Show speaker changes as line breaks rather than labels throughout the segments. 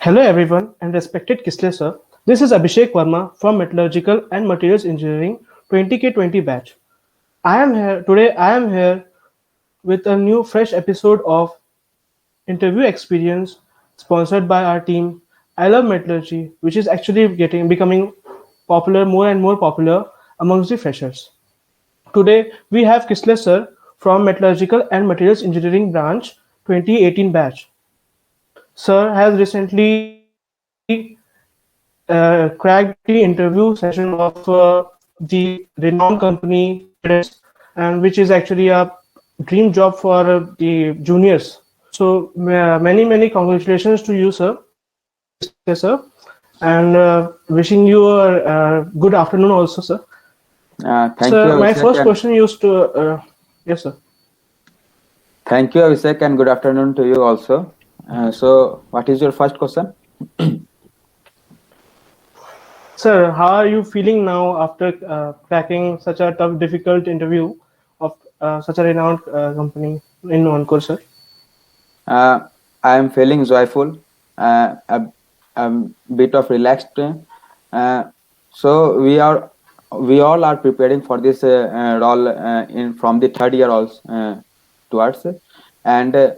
Hello everyone and respected Kisle sir. This is Abhishek Verma from Metallurgical and Materials Engineering 20K20 batch. I am here with a new fresh episode of interview experience sponsored by our team I Love Metallurgy, which is actually becoming popular, more and more popular amongst the freshers. Today we have Kisle sir from Metallurgical and Materials Engineering branch 2018 batch. Sir has recently cracked the interview session of the renowned company Traders, and which is actually a dream job for the juniors. So many congratulations to you, sir, sir, and wishing you a good afternoon also, sir.
Thank you,
Sir, my
Abhishek.
first question used to yes, sir.
Thank you, Abhishek, and good afternoon to you also. So, what is your first question?
Sir, how are you feeling now after cracking such a tough, difficult interview of such a renowned company in Encore, sir?
I am feeling joyful, a bit of relaxed. So we all are preparing for this role in from the third year also towards, and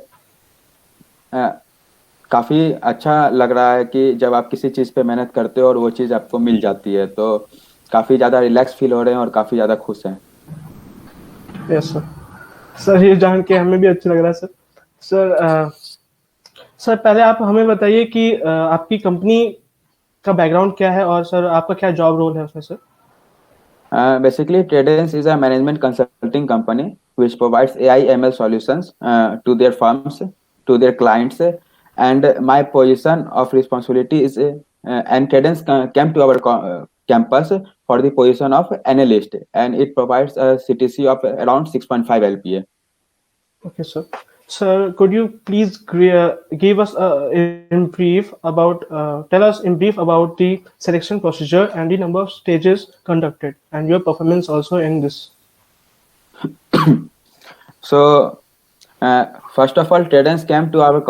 काफी अच्छा लग रहा है कि जब आप किसी चीज पे मेहनत करते हो और वो चीज आपको मिल जाती है तो काफी ज्यादा रिलैक्स फील हो रहे हैं और काफी ज्यादा खुश हैं।
Yes sir. सर ये जान के हमें भी अच्छा लग रहा है सर। सर सर पहले आप हमें बताइए कि आपकी कंपनी का बैकग्राउंड क्या है और सर आपका क्या जॉब रोल है उसमें sir?
Basically, Tradens is a management consulting company which provides AI ML solutions to their firms, to their clients, and my position of responsibility is and Cadence came to our campus for the position of analyst, and it provides a CTC of around 6.5 LPA.
Okay, sir. Sir, could you please give us tell us in brief about the selection procedure and the number of stages conducted and your performance also in this?
So, first of all, Tradens came to our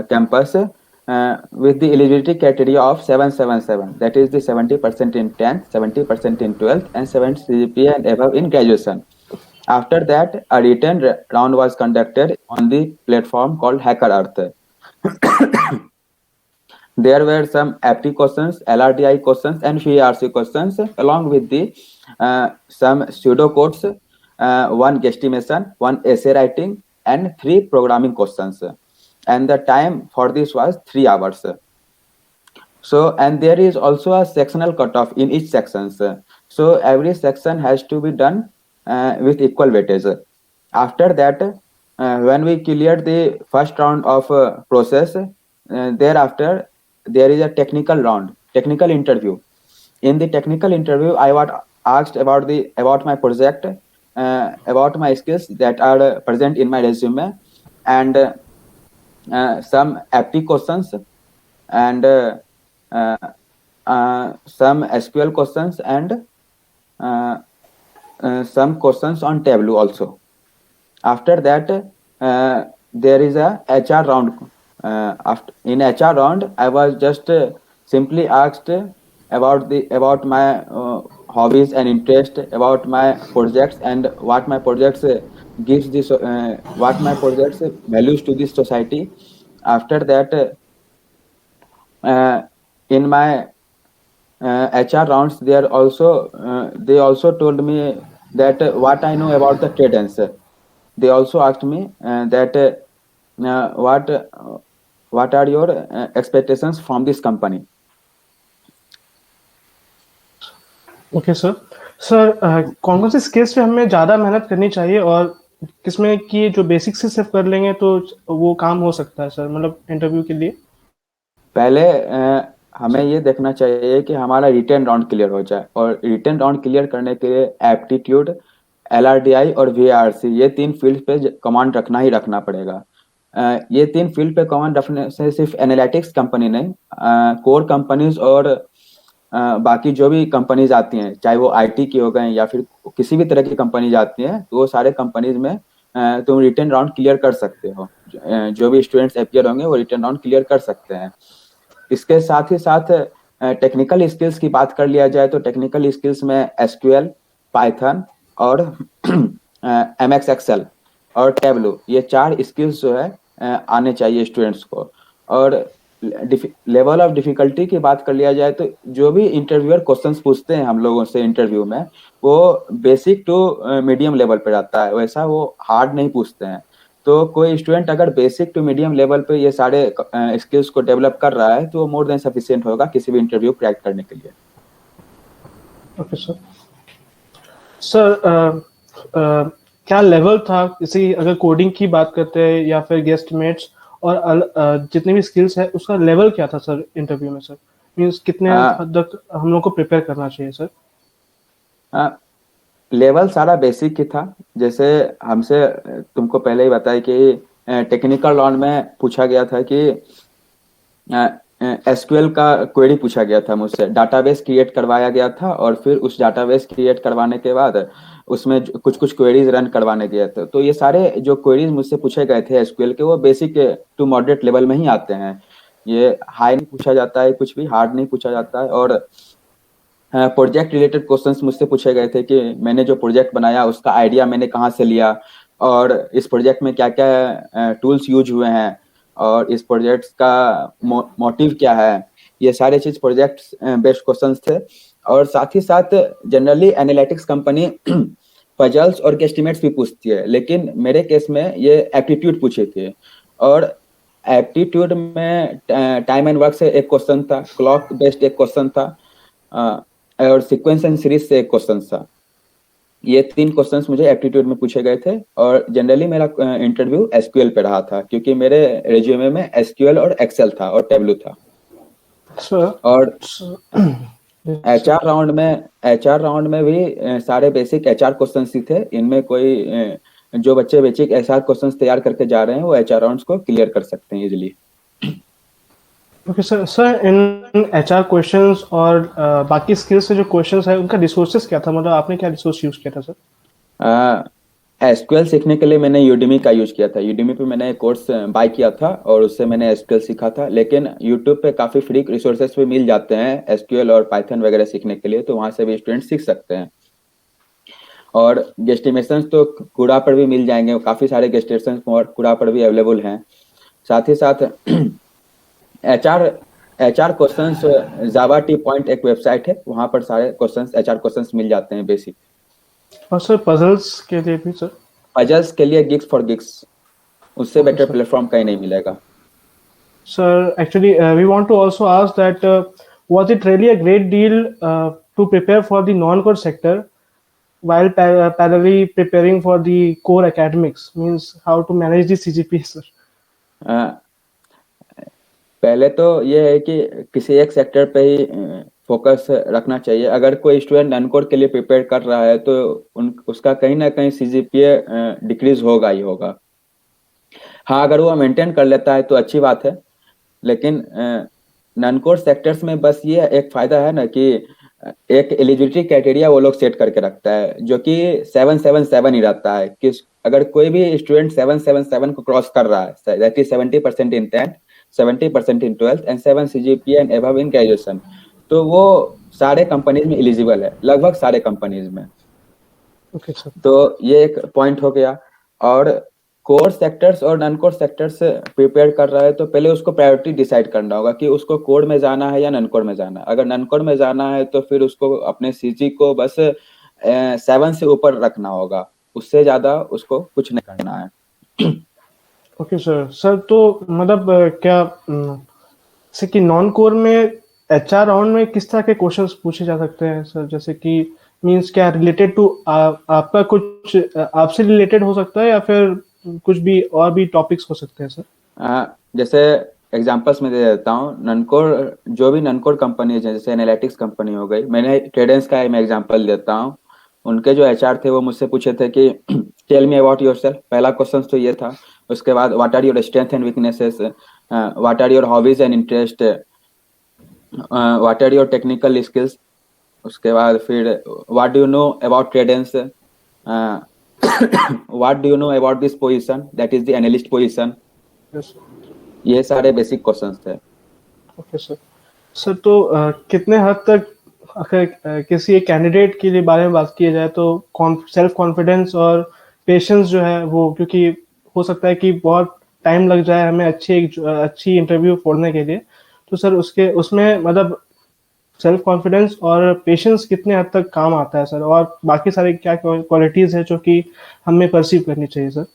campus with the eligibility criteria of 777. That is the 70% in 10th, 70% in 12th, and 70 CGPA and above in graduation. After that, a written round was conducted on the platform called Hacker Earth. There were some aptitude questions, LRDI questions, and VRC questions, along with the some pseudo codes, one guesstimation, one essay writing, and 3 programming questions. And the time for this was 3 hours. So, and there is also a sectional cutoff in each section. So, every section has to be done with equal weightage. After that, when we cleared the first round of process, thereafter there is a technical round, technical interview. In the technical interview, I was asked about my project, about my skills that are present in my resume, and some aptitude questions, and some SQL questions, and some questions on Tableau also. After that, there is a HR round. In HR round, I was just simply asked about my hobbies and interest, about my projects, and what my projects gives this, what my projects values to this society. After that, in my HR rounds, they also told me that what I know about the Cadence. They also asked me that what are your expectations from this company.
Okay sir. Sir कौन कौन से skills पे हमें ज़्यादा मेहनत करनी चाहिए और किसमें कि जो बेसिक से सिर्फ कर लेंगे तो वो काम हो सकता है सर, मतलब इंटरव्यू के लिए?
पहले हमें ये देखना चाहिए कि हमारा रिटन राउंड क्लियर हो जाए, और रिटन राउंड क्लियर करने के लिए एप्टीट्यूड, LRDI और VRC ये 3 फील्ड पे कमांड रखना ही रखना पड़ेगा। ये 3 फील्ड पे कमांड रखने से सिर्फ एनालिटिक्स कंपनी नहीं, कोर कंपनीज और बाकी जो भी कंपनीज आती हैं, चाहे वो IT की हो गए या फिर किसी भी तरह की कंपनीज आती हैं, तो वो सारे कंपनीज में तुम रिटन राउंड क्लियर कर सकते हो। जो भी स्टूडेंट्स अपियर होंगे वो रिटन राउंड क्लियर कर सकते हैं। इसके साथ ही साथ टेक्निकल स्किल्स की बात कर लिया जाए तो टेक्निकल स्किल्स में एसक्यूएल, पाइथन और एमएक्स एक्सेल और टेबलो, ये 4 स्किल्स जो है आने चाहिए स्टूडेंट्स को। और लेवल ऑफ डिफिकल्टी की बात कर लिया जाए तो जो भी इंटरव्यूअर क्वेश्चंस पूछते हैं हम लोगों से इंटरव्यू में, वो बेसिक टू मीडियम लेवल पे रहता है, वैसा वो हार्ड नहीं पूछते हैं। तो कोई स्टूडेंट अगर बेसिक टू मीडियम लेवल पे ये सारे स्किल्स को डेवलप कर रहा है तो वो मोर देन सफिशिएंट होगा किसी भी इंटरव्यू क्रैक करने के लिए।
Okay sir. सर क्या लेवल था, इसी अगर कोडिंग की बात करते हैं या फिर गेस्टमेट्स और जितने भी स्किल्स है उसका लेवल क्या था सर इंटरव्यू में? सर मीन्स कितने हद तक हम लोग को प्रिपेयर करना चाहिए सर?
लेवल सारा बेसिक ही था। जैसे हमसे तुमको पहले ही बताया कि टेक्निकल राउंड में पूछा गया था कि एसक्यूएल का क्वेरी पूछा गया था मुझसे, डाटाबेस क्रिएट करवाया गया था और फिर उस डाटाबेस क्रिएट करवाने के बाद उसमें कुछ कुछ क्वेरीज रन करवाने गए थे। तो ये सारे जो क्वेरीज मुझसे पूछे गए थे एसक्यूएल के, वो बेसिक टू मॉडरेट लेवल में ही आते हैं। ये हाई नहीं पूछा जाता है, कुछ भी हार्ड नहीं पूछा जाता है। और प्रोजेक्ट रिलेटेड क्वेश्चंस मुझसे पूछे गए थे कि मैंने जो प्रोजेक्ट बनाया उसका आइडिया मैंने कहाँ से लिया और इस प्रोजेक्ट में क्या क्या टूल्स यूज हुए हैं और इस प्रोजेक्ट का मोटिव क्या है। ये सारे चीज प्रोजेक्ट बेस्ड क्वेश्चंस थे। और साथ ही साथ जनरली एनालिटिक्स कंपनी पजल्स और गेस्टिमेट्स भी पूछती है, लेकिन मेरे केस में ये एप्टीट्यूड पूछे थे। और एप्टीट्यूड में टाइम एंड वर्क से एक क्वेश्चन था, क्लॉक बेस्ड एक क्वेश्चन था और सीक्वेंस एंड सीरीज से एक क्वेश्चन था। ये 3 क्वेश्चंस मुझे एप्टीट्यूड में पूछे गए थे। और जनरली मेरा इंटरव्यू एसक्यूएल पे रहा था क्योंकि मेरे रिज्यूमे में एसक्यूएल और एक्सेल था और टेबलू था। और एचआर राउंड में भी सारे बेसिक एचआर क्वेश्चंस ही थे। इनमें कोई जो बच्चे बेसिक एचआर क्वेश्चंस तैयार करके जा रहे हैं वो एचआर राउंड्स को क्लियर कर सकते हैं easily.
Okay sir. Sir in HR questions और बाकी स्किल्स से जो क्वेश्चंस है उनका रिसोर्सेज क्या था, मतलब आपने क्या रिसोर्स यूज किया था सर?
एसक्यूएल सीखने के लिए मैंने यूडेमी का यूज किया था। यूडेमी पे मैंने एक कोर्स बाय किया था और उससे मैंने एसक्यूएल सीखा था। लेकिन यूट्यूब पे काफी फ्री रिसोर्सेज भी मिल जाते हैं एसक्यूएल और पाइथन वगैरह सीखने के लिए, तो वहां से भी स्टूडेंट सीख सकते हैं। और गेस्टिमेशन तो कूड़ा पर भी मिल जाएंगे, काफी सारे गेस्टिमेशन कूड़ा पर भी अवेलेबल हैं। साथ ही साथ एचआर क्वेश्चंस जावा टी पॉइंट एक वेबसाइट है, वहां पर सारे क्वेश्चंस एचआर क्वेश्चंस मिल जाते हैं बेसिक।
और सर पजल्स के लिए भी सर?
पजल्स के लिए गिग्स फॉर गिग्स, उससे बेटर प्लेटफॉर्म कहीं नहीं मिलेगा।
Sir actually we want to also ask that was it really a great deal to prepare for the non-core sector while parallelly preparing for the core academics? Means how to manage the CGPA, sir?
पहले तो ये है कि किसी एक sector पे ही focus रखना चाहिए। अगर कोई स्टूडेंट नॉन कोर के लिए प्रिपेयर कर रहा है तो उसका कहीं ना कहीं सीजीपीए डिक्रीज होगा ही होगा। हाँ, अगर वो मेंटेन कर लेता है तो अच्छी बात है। लेकिन नॉन कोर सेक्टर्स में बस ये एक फायदा है ना कि एक एलिजिबिलिटी क्राइटेरिया वो लोग सेट करके रखता है जो कि 777 ही रहता है कि अगर कोई भी स्टूडेंट 777 को क्रॉस कर रहा है, that is 70% in 10th, 70% in 12th and 7 CGPA and above in graduation, तो वो सारे कंपनीज में एलिजिबल है, लगभग सारे कंपनीज में।
Okay, sir.
तो ये एक पॉइंट हो गया। और कोर सेक्टर्स और नॉन कोर सेक्टर्स प्रिपेयर कर रहा है तो पहले उसको प्रायोरिटी डिसाइड करना होगा कि उसको कोर में जाना है या नॉन कोर में जाना है। अगर नॉन कोर में जाना है तो फिर उसको अपने सीजी को बस 7 से ऊपर रखना होगा, उससे ज्यादा उसको कुछ नहीं करना है।
Okay sir. सर तो मतलब क्या जैसे कि नॉन कोर में एचआर राउंड में किस तरह के क्वेश्चंस पूछे जा सकते हैं सर? जैसे कि मींस क्या रिलेटेड टू आपका कुछ आपसे रिलेटेड हो सकता है या फिर कुछ भी और भी टॉपिक्स हो सकते हैं सर?
जैसे एग्जांपल्स में दे देता हूँ, नॉनकोर जो भी नॉनकोर कंपनीज है, जैसे एनालिटिक्स कंपनी हो गई, मैंने ट्रेडेंस का मैं एग्जांपल देता हूँ। उनके जो एचआर थे वो मुझसे पूछे थे कि टेल मी अबाउट योरसेल्फ, पहला क्वेश्चन तो ये था। उसके बाद what are your strength and weaknesses, what are your hobbies and interest, what are your technical skills. उसके बाद फिर what do you know about Tredence, what do you know about this position, that is the analyst position.
Yes.
ये सारे basic questions थे।
Okay sir. Sir तो कितने हद तक अगर किसी एक कैंडिडेट के लिए बारे में बात की जाए तो सेल्फ कॉन्फिडेंस और पेशेंस जो है वो, क्योंकि हो सकता है कि बहुत टाइम लग जाए हमें अच्छी इंटरव्यू फोड़ने के लिए, तो सर उसके उसमें मतलब सेल्फ कॉन्फिडेंस और पेशेंस कितने हद तक काम आता है सर, और बाकी सारे क्या क्वालिटीज है जो कि हमें परसीव करनी चाहिए सर?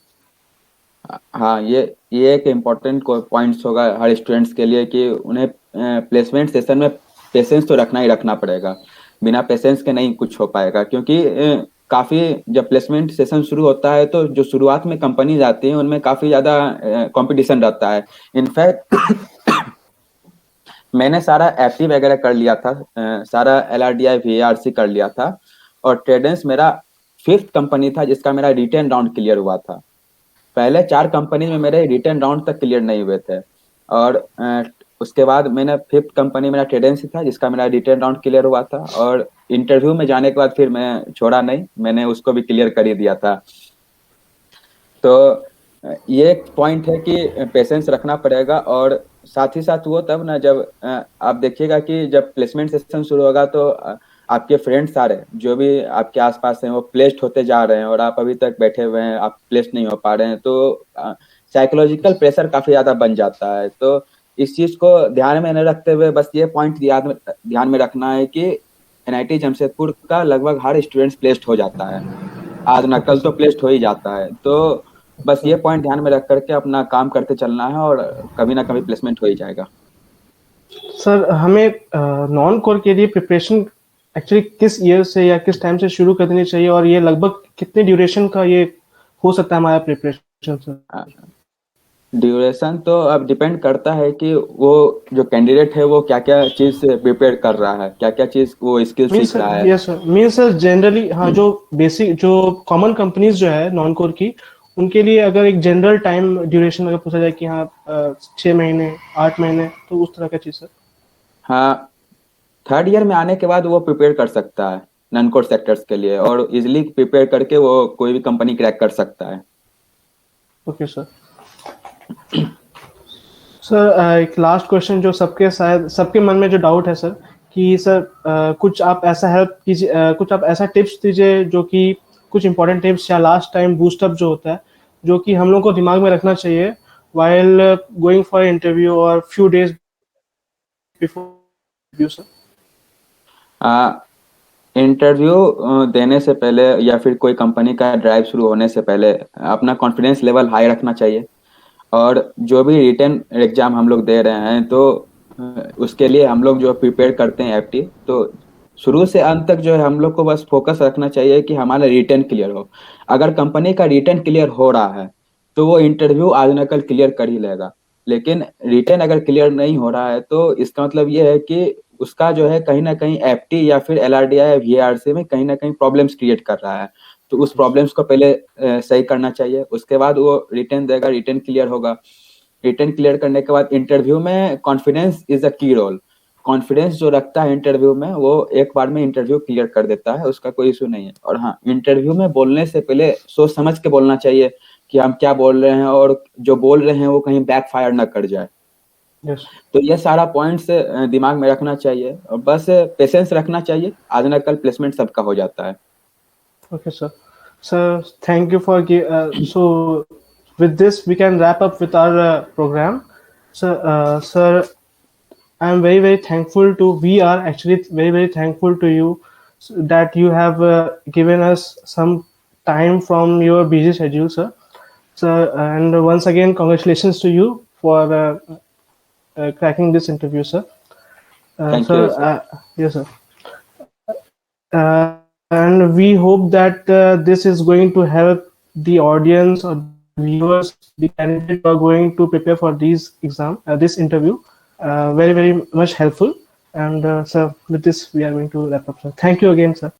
हाँ, ये एक इम्पोर्टेंट पॉइंट्स होगा हर स्टूडेंट्स के लिए कि उन्हें प्लेसमेंट सेशन में पेशेंस तो रखना ही रखना पड़ेगा। बिना पेशेंस के नहीं कुछ हो पाएगा, क्योंकि काफी जब प्लेसमेंट सेशन शुरू होता है तो जो शुरुआत में कंपनीज आती हैं उनमें काफी ज्यादा कंपटीशन रहता है। इनफैक्ट मैंने सारा एफटी वगैरह कर लिया था, सारा LRDI VARC कर लिया था, और ट्रेडेंस मेरा 5th कंपनी था जिसका मेरा रिटर्न राउंड क्लियर हुआ था। पहले 4 कंपनी में मेरे रिटर्न राउंड तक क्लियर नहीं हुए थे, और उसके बाद मैंने 5th कंपनी मेरा ट्रेडेंस था जिसका मेरा रिटर्न राउंड क्लियर हुआ था, और इंटरव्यू में जाने के बाद फिर मैं छोड़ा नहीं, मैंने उसको भी क्लियर कर ही दिया था। तो ये एक पॉइंट है कि पेशेंस रखना पड़ेगा, और साथ ही साथ वो तब ना जब आप देखिएगा कि जब प्लेसमेंट सेशन शुरू होगा तो आपके फ्रेंड सारे जो भी आपके आसपास हैं वो प्लेस्ड होते जा रहे हैं और आप अभी तक बैठे हुए हैं, आप प्लेस्ड नहीं हो पा रहे हैं, तो साइकोलॉजिकल प्रेशर काफी ज्यादा बन जाता है। तो इस चीज को ध्यान में न रखते हुए बस ये पॉइंट ध्यान में रखना है कि NIT जमशेदपुर का लगभग हर स्टूडेंट प्लेस्ड हो जाता है, आज न कल तो प्लेस्ड हो ही जाता है। तो बस ये पॉइंट ध्यान में रख करके अपना काम करते चलना है और कभी ना कभी प्लेसमेंट हो ही जाएगा।
सर हमें नॉन कोर के लिए प्रिपरेशन एक्चुअली किस ईयर से या किस टाइम से शुरू कर देनी चाहिए, और ये लगभग कितने ड्यूरेशन का ये हो सकता है हमारा प्रिपरेशन सर?
ड्यूरेशन तो अब डिपेंड करता है कि वो जो कैंडिडेट है वो क्या क्या चीज से प्रिपेयर कर रहा है, क्या क्या चीज वो स्किल
मीन
सीख
सर,
रहा है।
Yes sir, mean sir generally हाँ, जो बेसिक जो कॉमन कंपनीज जो है नॉन कोर की, उनके लिए अगर एक जनरल टाइम ड्यूरेशन अगर पूछा जाए कि हाँ 6 महीने 8 महीने, तो उस तरह का चीज सर।
हाँ, 3rd ईयर में आने के बाद वो प्रिपेयर कर सकता है नॉन कोर सेक्टर्स के लिए, और इजिली प्रिपेयर करके वो कोई भी कंपनी क्रैक कर सकता है।
Okay sir. सर एक लास्ट क्वेश्चन जो सबके शायद सबके मन में जो डाउट है सर, कि सर कुछ आप ऐसा हेल्प कीजिए, कुछ आप ऐसा टिप्स दीजिए जो कि कुछ इंपॉर्टेंट टिप्स या लास्ट टाइम बूस्टअप जो होता है जो कि हम लोग को दिमाग में रखना चाहिए while गोइंग फॉर इंटरव्यू और few days before interview sir.
Interview देने से पहले या फिर कोई कंपनी का ड्राइव शुरू होने से पहले अपना कॉन्फिडेंस लेवल हाई रखना चाहिए, और जो भी रिटन एग्जाम हम लोग दे रहे हैं तो उसके लिए हम लोग जो प्रिपेयर करते हैं FT, तो शुरू से अंत तक जो है हम लोग को बस फोकस रखना चाहिए कि हमारा रिटन क्लियर हो। अगर कंपनी का रिटन क्लियर हो रहा है तो वो इंटरव्यू आज न कल क्लियर कर ही लेगा, लेकिन रिटन अगर क्लियर नहीं हो रहा है तो इसका मतलब ये है कि उसका जो है कहीं ना कहीं FT या फिर LRDI या VARC में कहीं ना कहीं प्रॉब्लम्स क्रिएट कर रहा है। तो उस प्रॉब्लम्स को पहले सही करना चाहिए, उसके बाद वो रिटर्न देगा, रिटर्न क्लियर होगा। रिटर्न क्लियर करने के बाद इंटरव्यू में कॉन्फिडेंस इज अ की रोल। कॉन्फिडेंस जो रखता है इंटरव्यू में वो एक बार में इंटरव्यू क्लियर कर देता है, उसका कोई इशू नहीं है। और हाँ, इंटरव्यू में बोलने से पहले सोच समझ के बोलना चाहिए कि हम क्या बोल रहे हैं, और जो बोल रहे हैं वो कहीं बैकफायर ना कर जाए।
यस।
तो ये सारा पॉइंट्स दिमाग में रखना चाहिए, और बस पेशेंस रखना चाहिए, आज न कल प्लेसमेंट सबका हो जाता है।
Okay, sir. Sir, thank you for so with this we can wrap up with our program. Sir, I am very very thankful to. We are actually very very thankful to you that you have given us some time from your busy schedule, sir. Sir, and once again, congratulations to you for cracking this interview, sir.
Thank
Sir,
you, sir.
yes, sir. And we hope that this is going to help the audience or viewers, the candidates who are going to prepare for this interview, very very much helpful. And sir, with this we are going to wrap up, sir. Thank you again, sir.